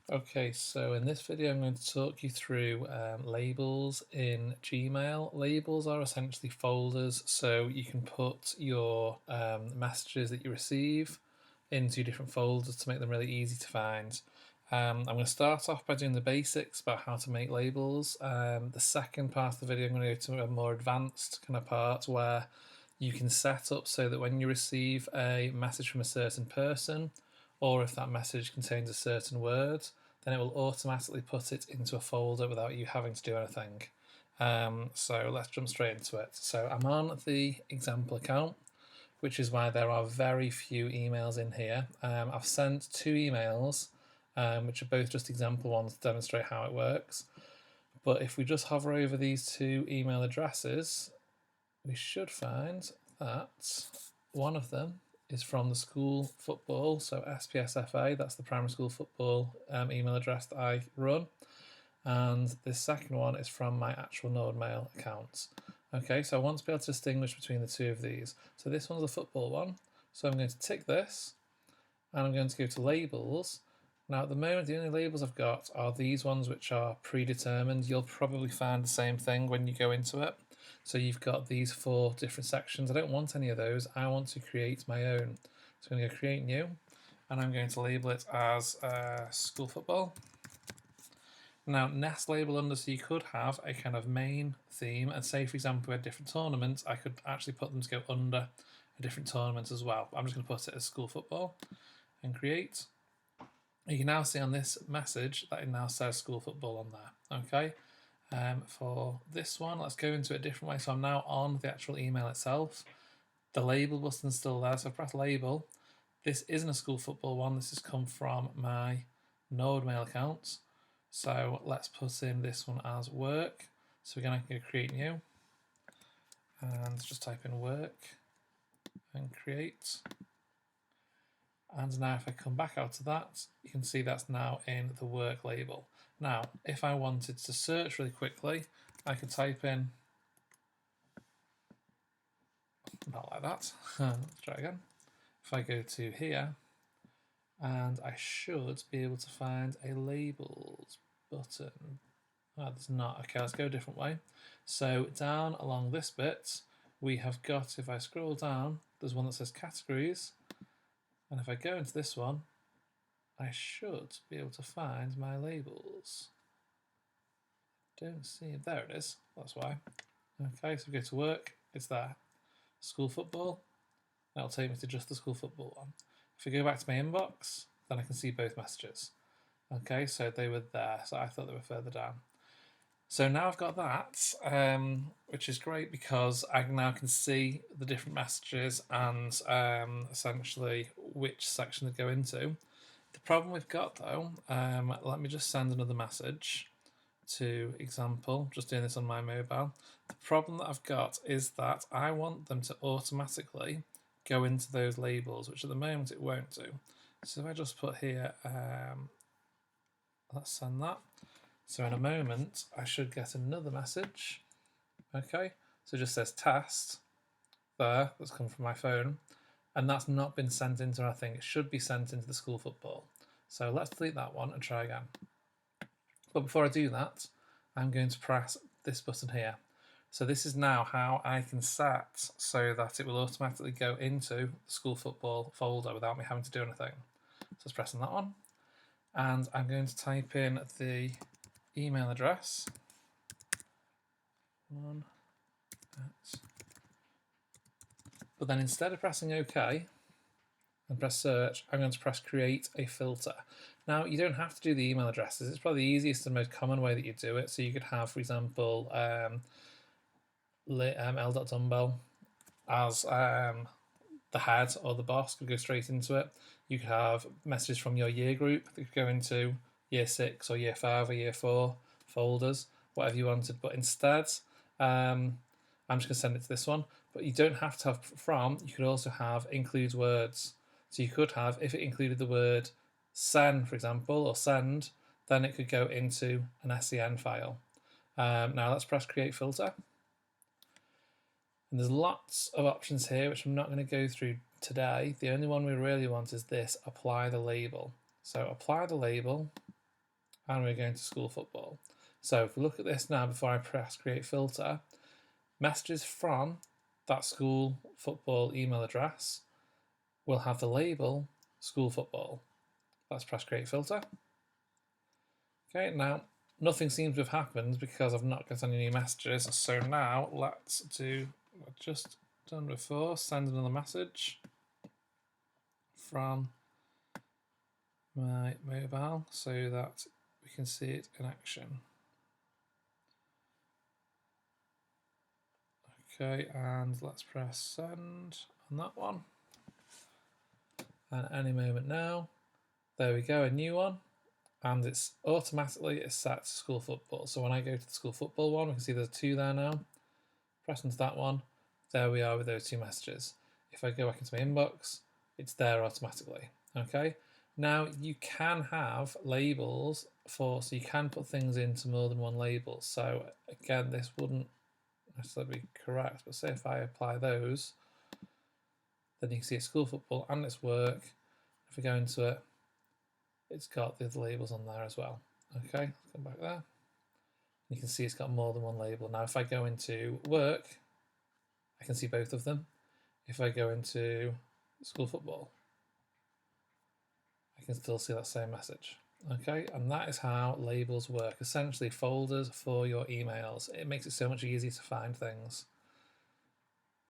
Okay, so in this video I'm going to talk you through labels in Gmail. Labels are essentially folders, so you can put your messages that you receive into different folders to make them really easy to find. I'm going to start off by doing the basics about how to make labels. The second part of the video I'm going to go to a more advanced kind of part where you can set up so that when you receive a message from a certain person, or if that message contains a certain word, then it will automatically put it into a folder without you having to do anything. So let's jump straight into it. So I'm on the example account, which is why there are very few emails in here. I've sent 2 emails, which are both just example ones to demonstrate how it works. But if we just hover over these 2 email addresses, we should find that one of them is from the school football, so SPSFA, that's the primary school football email address that I run, and the second one is from my actual NordMail account. Okay, so I want to be able to distinguish between the two of these. So this one's the football one, so I'm going to tick this, and I'm going to go to labels. Now at the moment the only labels I've got are these ones which are predetermined. You'll probably find the same thing when you go into it. So you've got these 4 different sections. I don't want any of those. I want to create my own. So I'm going to go create new, and I'm going to label it as school football. Now nest label under, so you could have a kind of main theme, and say for example we had different tournaments, I could actually put them to go under a different tournament as well. But I'm just going to put it as school football and create. You can now see on this message that it now says school football on there. Okay. For this one, let's go into it a different way. So I'm now on the actual email itself. The label button's still there, so I press label. This isn't a school football one. This has come from my NordMail account. So let's put in this one as work. So we're going to create new, and just type in work and create. And now if I come back out to that, you can see that's now in the work label. Now, if I wanted to search really quickly, I could type in, not like that, let's try again. If I go to here, and I should be able to find a labels button. Oh, there's not. Okay, let's go a different way. So down along this bit, we have got, if I scroll down, there's one that says categories. And if I go into this one, I should be able to find my labels. Don't see it. There it is. That's why. Okay, so we go to work. It's there. School football. That'll take me to just the school football one. If we go back to my inbox, then I can see both messages. Okay, so they were there. So I thought they were further down. So now I've got that, which is great because I now can see the different messages and essentially which section they go into. The problem we've got though, let me just send another message to example, just doing this on my mobile. The problem that I've got is that I want them to automatically go into those labels, which at the moment it won't do. So if I just put here, let's send that. So in a moment, I should get another message. Okay, so it just says test there, that's come from my phone, and that's not been sent into anything. It should be sent into the school football. So let's delete that one and try again. But before I do that, I'm going to press this button here. So this is now how I can set so that it will automatically go into the school football folder without me having to do anything. So let's press on that one. And I'm going to type in the email address. But then instead of pressing OK and press search, I'm going to press create a filter. Now you don't have to do the email addresses. It's probably the easiest and most common way that you do it. So you could have, for example, L.Dumbbell as the head or the boss, could go straight into it. You could have messages from your year group that could go into year 6 or year 5 or year 4 folders, whatever you wanted. But instead, I'm just going to send it to this one. But you don't have to have from. You could also have includes words. So you could have, if it included the word send, for example, or send, then it could go into an SEN file. Now let's press create filter. And there's lots of options here, which I'm not going to go through today. The only one we really want is this, apply the label. So apply the label, and we're going to school football. So if we look at this now before I press create filter, messages from that school football email address will have the label school football. Let's press create filter. Okay, now nothing seems to have happened because I've not got any new messages. So now let's do what I've just done before, send another message from my mobile so that we can see it in action. Okay, and let's press send on that one. And any moment now, there we go, a new one. And it's automatically set to school football. So when I go to the school football one, we can see there's 2 there now. Press into that one. There we are with those 2 messages. If I go back into my inbox, it's there automatically. Okay. Now you can have labels so you can put things into more than one label. So again, this wouldn't necessarily be correct, but say if I apply those, then you can see it's school football and it's work. If we go into it, it's got the other labels on there as well. Okay, let's come back there. You can see it's got more than one label. Now if I go into work, I can see both of them. If I go into school football, I can still see that same message. Okay, and that is how labels work. Essentially folders for your emails. It makes it so much easier to find things.